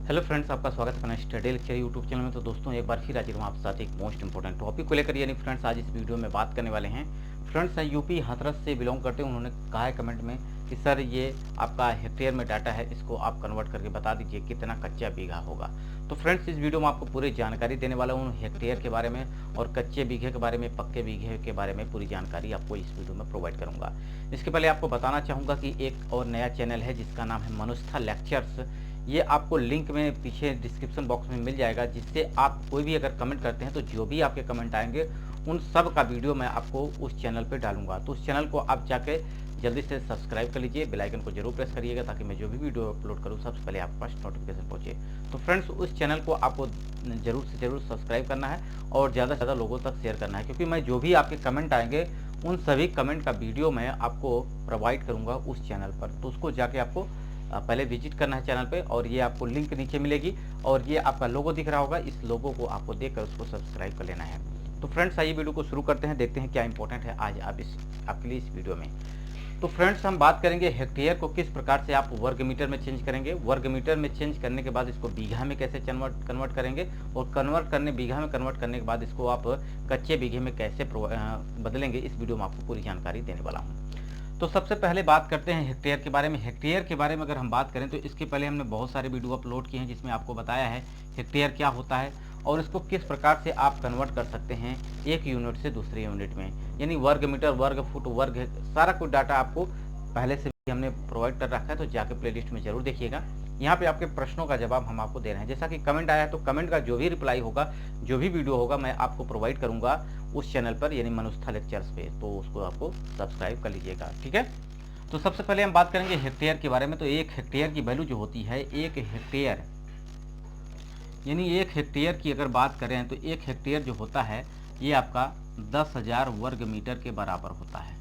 Hello friends, आपका स्वागत है अपना स्टडी लेक्चर यूट्यूब चैनल में। तो दोस्तों, एक बार फिर हाजिर हूँ आपके साथ एक मोस्ट इंपॉर्टेंट टॉपिक को लेकर। यानी फ्रेंड्स, आज इस वीडियो में बात करने वाले हैं। फ्रेंड्स, यूपी हाथरस से बिलोंग करते हैं। उन्होंने कहा है कमेंट में कि सर, ये आपका हेक्टेयर में डाटा है, इसको आप कन्वर्ट करके बता दीजिए कितना कच्चा बीघा होगा। तो फ्रेंड्स, इस वीडियो में आपको पूरी जानकारी देने वाला हूँ हेक्टेयर के बारे में, और कच्चे बीघे के बारे में, पक्के बीघे के बारे में पूरी जानकारी आपको इस वीडियो में प्रोवाइड करूँगा। इसके पहले आपको बताना चाहूँगा कि एक और नया चैनल है जिसका नाम है मनुष्था लेक्चर्स। ये आपको लिंक में पीछे डिस्क्रिप्शन बॉक्स में मिल जाएगा, जिससे आप कोई भी अगर कमेंट करते हैं तो जो भी आपके कमेंट आएंगे उन सब का वीडियो मैं आपको उस चैनल पे डालूंगा। तो उस चैनल को आप जाके जल्दी से सब्सक्राइब कर लीजिए, बेल आइकन को जरूर प्रेस करिएगा ताकि मैं जो भी वीडियो अपलोड करूँ सबसे पहले आपके पास नोटिफिकेशन पहुँचे। तो फ्रेंड्स, उस चैनल को आपको जरूर से जरूर सब्सक्राइब करना है और ज़्यादा से ज़्यादा लोगों तक शेयर करना है, क्योंकि मैं जो भी आपके कमेंट आएंगे उन सभी कमेंट का वीडियो मैं आपको प्रोवाइड करूँगा उस चैनल पर। तो उसको जाके आपको पहले विजिट करना है चैनल पे, और ये आपको लिंक नीचे मिलेगी, और ये आपका लोगो दिख रहा होगा, इस लोगो को आपको देखकर उसको सब्सक्राइब कर लेना है। तो फ्रेंड्स, आइए वीडियो को शुरू करते हैं, देखते हैं क्या इंपॉर्टेंट है आज आपके लिए इस वीडियो में। तो फ्रेंड्स, हम बात करेंगे हेक्टेयर को किस प्रकार से आप वर्ग मीटर में चेंज करेंगे। वर्ग मीटर में चेंज करने के बाद इसको बीघा में कैसे कन्वर्ट करेंगे, और बीघा में कन्वर्ट करने के बाद इसको आप कच्चे बीघे में कैसे बदलेंगे, इस वीडियो में आपको पूरी जानकारी देने वाला हूँ। तो सबसे पहले बात करते हैं हेक्टेयर के बारे में। हेक्टेयर के बारे में अगर हम बात करें तो इसके पहले हमने बहुत सारे वीडियो अपलोड किए हैं जिसमें आपको बताया है हेक्टेयर क्या होता है और इसको किस प्रकार से आप कन्वर्ट कर सकते हैं एक यूनिट से दूसरे यूनिट में। यानी वर्ग मीटर, वर्ग फुट, वर्ग, सारा कुछ डाटा आपको पहले से भी हमने प्रोवाइड कर रखा है, तो जाके प्लेलिस्ट में जरूर देखिएगा। यहाँ पे आपके प्रश्नों का जवाब हम आपको दे रहे हैं। जैसा कि कमेंट आया है तो कमेंट का जो भी रिप्लाई होगा, जो भी वीडियो होगा, मैं आपको प्रोवाइड करूंगा उस चैनल पर, यानी मनुष्था लेक्चर्स पे। तो उसको आपको सब्सक्राइब कर लीजिएगा, ठीक है। तो सबसे पहले हम बात करेंगे हेक्टेयर के बारे में। तो एक हेक्टेयर की वैल्यू जो होती है, एक हेक्टेयर यानी एक हेक्टेयर की अगर बात करें तो एक हेक्टेयर जो होता है ये आपका 10,000 वर्ग मीटर के बराबर होता है,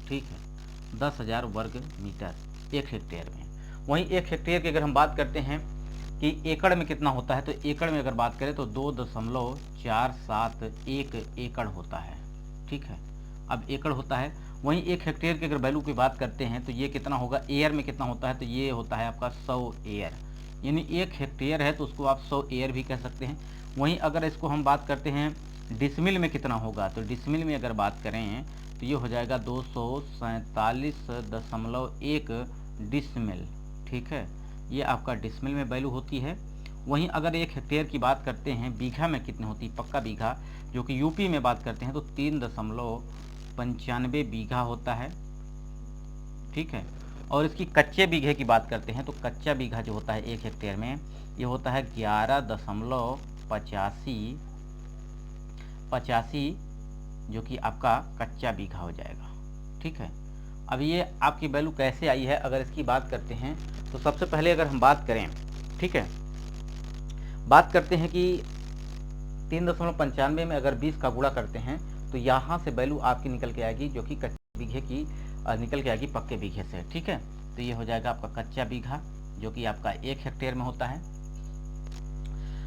ठीक है। 10,000 वर्ग मीटर एक हेक्टेयर में। वहीं एक हेक्टेयर की अगर हम बात करते हैं कि एकड़ में कितना होता है, तो एकड़ में अगर बात करें तो 2.471 एकड़ होता है, ठीक है। अब एकड़ होता है। वहीं एक हेक्टेयर की अगर वैल्यू की बात करते हैं तो ये कितना होगा, एयर में कितना होता है, तो ये होता है आपका 100 एयर। यानी एक हेक्टेयर है तो उसको आप 100 एयर भी कह सकते हैं। वहीं अगर इसको हम बात करते हैं डिसमिल में कितना होगा, तो डिसमिल में अगर बात करें तो ये हो जाएगा 247.1 डिसमिल, ठीक है। ये आपका डिसमिल में वैल्यू होती है। वहीं अगर एक हेक्टेयर की बात करते हैं बीघा में कितनी होती है, पक्का बीघा जो कि यूपी में बात करते हैं तो 3.95 बीघा होता है, ठीक है। और इसकी कच्चे बीघे की बात करते हैं तो कच्चा बीघा जो होता है एक हेक्टेयर में ये होता है 11.85 जो कि आपका कच्चा बीघा हो जाएगा, ठीक है। अब ये आपकी वैल्यू कैसे आई है अगर इसकी बात करते हैं तो सबसे पहले अगर हम बात करें, ठीक है, बात करते हैं कि 3.95 में अगर 20 का गुणा करते हैं तो यहाँ से वैल्यू आपकी निकल के आएगी जो कि कच्चे बीघे की निकल के आएगी पक्के बीघे से, ठीक है। तो ये हो जाएगा आपका कच्चा बीघा जो कि आपका एक हेक्टेयर में होता है।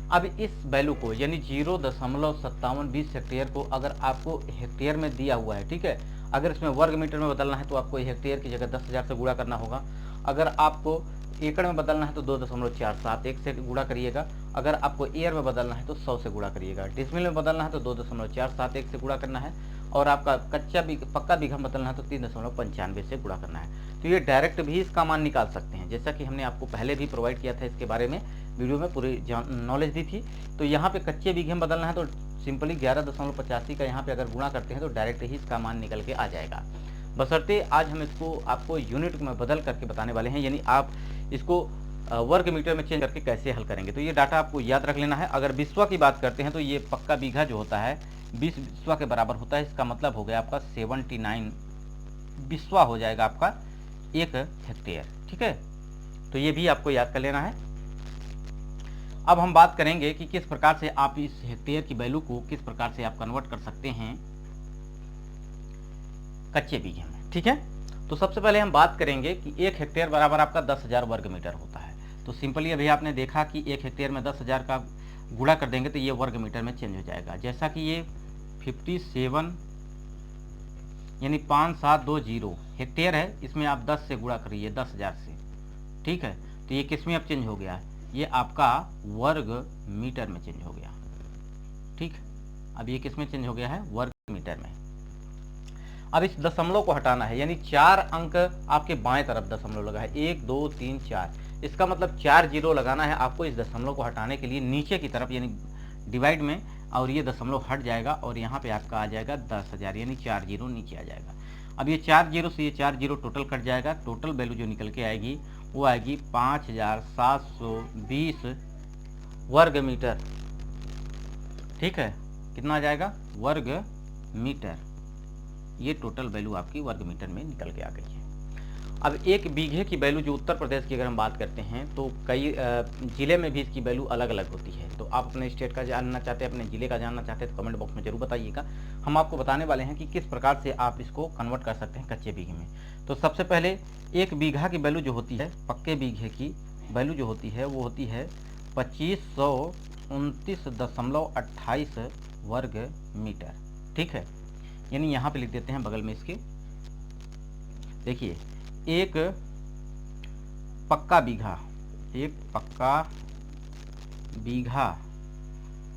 अब इस वैल्यू को यानी 0.5720 हेक्टेयर को अगर आपको हेक्टेयर में दिया हुआ है, ठीक है, अगर इसमें वर्ग मीटर में बदलना है तो आपको हेक्टेयर की जगह 10,000 से गुणा करना होगा। अगर आपको एकड़ में बदलना है तो 2.471 से गुणा करिएगा। अगर आपको एयर में बदलना है तो 100 से गुणा करिएगा। डिसमिल में बदलना है तो 2.471 से गुणा करना है, और आपका पक्का बीघा में बदलना है तो 3.95 से गुणा करना है। तो ये डायरेक्ट भी इसका मान निकाल सकते हैं, जैसा कि हमने आपको पहले भी प्रोवाइड किया था, इसके बारे में वीडियो में पूरी नॉलेज दी थी। तो यहाँ पे कच्चे बीघे में बदलना है तो सिंपली 11.85 का यहाँ पे अगर गुणा करते हैं तो डायरेक्ट ही इसका मान निकल के आ जाएगा। बशर्ते आज हम इसको आपको यूनिट में बदल करके बताने वाले हैं, यानी आप इसको वर्ग मीटर में चेंज करके कैसे हल करेंगे। तो ये डाटा आपको याद रख लेना है। अगर बिस्वा की बात करते हैं तो ये पक्का बीघा जो होता है 20 बिस्वा के बराबर होता है। इसका मतलब हो गया आपका 79 बिस्वा हो जाएगा आपका एक हेक्टेयर, ठीक है। तो ये भी आपको याद कर लेना है। अब हम बात करेंगे कि किस प्रकार से आप इस हेक्टेयर की वैल्यू को किस प्रकार से आप कन्वर्ट कर सकते हैं कच्चे बीघे में, ठीक है। तो सबसे पहले हम बात करेंगे कि एक हेक्टेयर बराबर आपका 10,000 वर्ग मीटर होता है। तो सिंपली अभी आपने देखा कि एक हेक्टेयर में 10,000 का गुणा कर देंगे तो ये वर्ग मीटर में चेंज हो जाएगा। जैसा कि ये 57 यानी 5720 हेक्टेयर है, इसमें आप 10 से गुणा करिए 10,000 से, ठीक है। तो ये किस में अब चेंज हो गया है, ये आपका वर्ग मीटर में चेंज हो गया। ठीक, अब ये किस में चेंज हो गया है? वर्ग मीटर में। अब इस दशमलव को हटाना है, यानी 4 अंक आपके बाएं तरफ दशमलव लगा है, 1 2 3 4, इसका मतलब 4 जीरो लगाना है आपको इस दशमलव को हटाने के लिए नीचे की तरफ, यानी डिवाइड में, और ये दशमलव हट जाएगा और यहाँ पे आपका आ जाएगा 10,000, यानी 4 जीरो नीचे आ जाएगा। अब ये 4 जीरो से ये 4 जीरो टोटल कट जाएगा, टोटल वैल्यू जो निकल के आएगी वो आएगी 5720 वर्ग मीटर। ठीक है, कितना आ जाएगा? वर्ग मीटर। ये टोटल वैल्यू आपकी वर्ग मीटर में निकल के आ गई है। अब एक बीघे की वैल्यू जो उत्तर प्रदेश की अगर हम बात करते हैं तो कई ज़िले में भी इसकी वैल्यू अलग अलग होती है। तो आप अपने स्टेट का जानना चाहते हैं, अपने ज़िले का जानना चाहते हैं तो कमेंट बॉक्स में जरूर बताइएगा। हम आपको बताने वाले हैं कि किस प्रकार से आप इसको कन्वर्ट कर सकते हैं कच्चे बीघे में। तो सबसे पहले एक बीघा की वैल्यू जो होती है, पक्के बीघे की वैल्यू जो होती है वो होती है 2529.28 वर्ग मीटर। ठीक है, यानी यहाँ पे लिख देते हैं बगल में इसके। देखिए, एक पक्का बीघा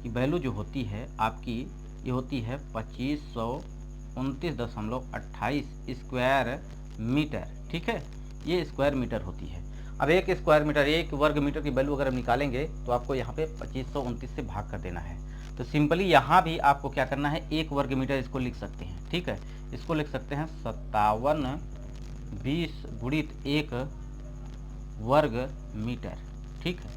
की वैल्यू जो होती है आपकी, ये होती है 2529.28 स्क्वायर मीटर। ठीक है, ये स्क्वायर मीटर होती है। अब एक स्क्वायर मीटर, एक वर्ग मीटर की वैल्यू अगर हम निकालेंगे तो आपको यहाँ पे 2529 से भाग कर देना है। तो सिंपली यहाँ भी आपको क्या करना है, एक वर्ग मीटर इसको लिख सकते हैं। ठीक है, इसको लिख सकते हैं 5720 गुणित 1 वर्ग मीटर। ठीक है,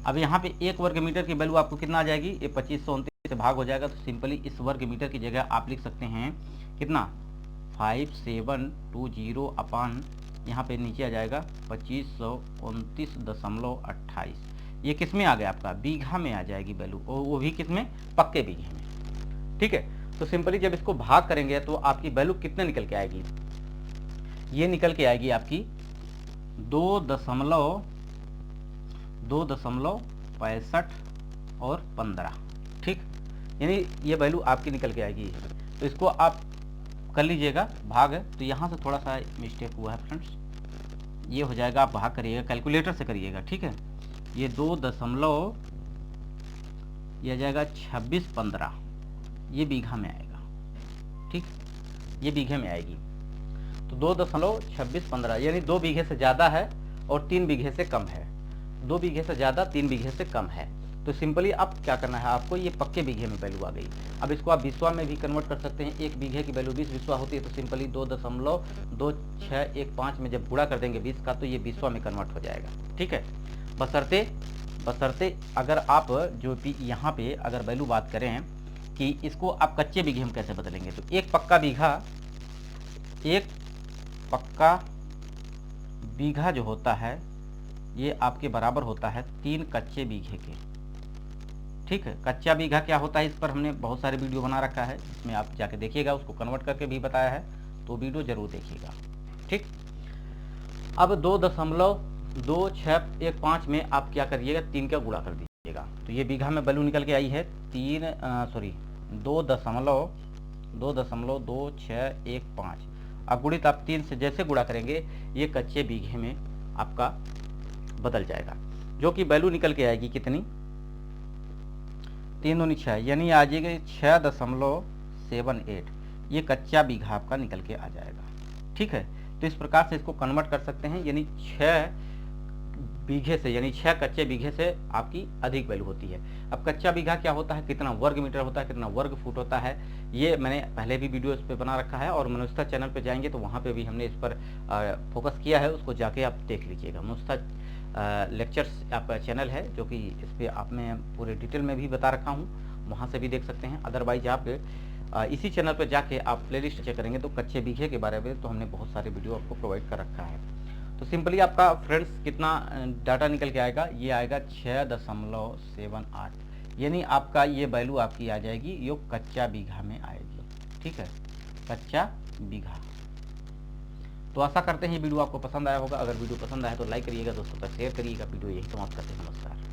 अब यहाँ पे एक वर्ग मीटर की वैल्यू आपको कितना आ जाएगी? ये 2529 से भाग हो जाएगा, तो सिंपली इस वर्ग मीटर की जगह आप लिख सकते हैं कितना? 5720 अपान, यहाँ पे नीचे आ जाएगा 2529.28। ये किस में आ गया? आपका बीघा में आ जाएगी वैल्यू, वो भी किस में? पक्के बीघे में। ठीक है, तो सिंपली जब इसको भाग करेंगे तो आपकी वैल्यू कितने निकल के आएगी? ये निकल के आएगी आपकी 2.65 और 15। ठीक, यानी ये वैल्यू आपकी निकल के आएगी। तो इसको आप कर लीजिएगा भाग, तो यहाँ से थोड़ा सा मिस्टेक हुआ है फ्रेंड्स, ये हो जाएगा, आप भाग करिएगा, कैलकुलेटर से करिएगा। ठीक है, ये 2 ये आ जाएगा 2615, ये बीघा में आएगा। ठीक, ये बीघे में आएगी। तो 2.2615 यानी 2 बीघे से ज़्यादा है और 3 बीघे से कम है। 2 बीघे से ज़्यादा, 3 बीघे से कम है। तो सिंपली अब क्या करना है आपको, ये पक्के बीघे में वैल्यू आ गई। अब इसको आप बिस्वा में भी कन्वर्ट कर सकते हैं। एक बीघे की वैल्यू 20 बिस्वा होती है, तो सिंपली 2.2615 में जब गुणा कर देंगे 20 का, तो ये बिस्वा में कन्वर्ट हो जाएगा। ठीक है, बशर्ते अगर आप जो भी यहाँ पे अगर वैल्यू बात करें कि इसको आप कच्चे बीघे में कैसे बदलेंगे, तो एक पक्का बीघा जो होता है ये आपके बराबर होता है 3 कच्चे बीघे के। ठीक है, कच्चा बीघा क्या होता है, इस पर हमने बहुत सारे वीडियो बना रखा है, इसमें आप जाके देखिएगा, उसको कन्वर्ट करके भी बताया है, तो वीडियो जरूर देखिएगा। ठीक, अब 2.2615 में आप क्या करिएगा, 3 का गुणा कर दीजिएगा, तो ये बीघा में वैल्यू निकल के आई है 2.2615। अब गुणित आप 3 से जैसे गुणा करेंगे ये कच्चे बीघे में आपका बदल जाएगा, जो कि वैल्यू निकल के आएगी कितनी? 3 दूनी 6, यानी आ जाएगी 6.78। ये कच्चा बीघा आपका निकल के आ जाएगा। ठीक है, तो इस प्रकार से इसको कन्वर्ट कर सकते हैं, यानी 6 बीघे से, यानी 6 कच्चे बीघे से आपकी अधिक वैल्यू होती है। अब कच्चा बीघा क्या होता है, कितना वर्ग मीटर होता है, कितना वर्ग फुट होता है, ये मैंने पहले भी वीडियो इस पे बना रखा है, और मनुष्यता चैनल पे जाएंगे तो वहाँ पे भी हमने इस पर फोकस किया है, उसको जाके आप देख लीजिएगा। मनुष्यता लेक्चर्स आपका चैनल है, जो कि इस पर आप मैं पूरे डिटेल में भी बता रखा हूँ, वहाँ से भी देख सकते हैं। अदरवाइज आप इसी चैनल पर जाके आप प्लेलिस्ट चेक करेंगे तो कच्चे बीघे के बारे में तो हमने बहुत सारे वीडियो आपको प्रोवाइड कर रखा है। तो सिंपली आपका फ्रेंड्स कितना डाटा निकल के आएगा, ये आएगा 6.78, यानी आपका ये वैल्यू आपकी आ जाएगी, ये कच्चा बीघा में आएगी। ठीक है, कच्चा बीघा। तो आशा करते हैं ये वीडियो आपको पसंद आया होगा। अगर वीडियो पसंद आया तो लाइक करिएगा, दोस्तों तक शेयर करिएगा। वीडियो यही समाप्त करते हैं। नमस्कार।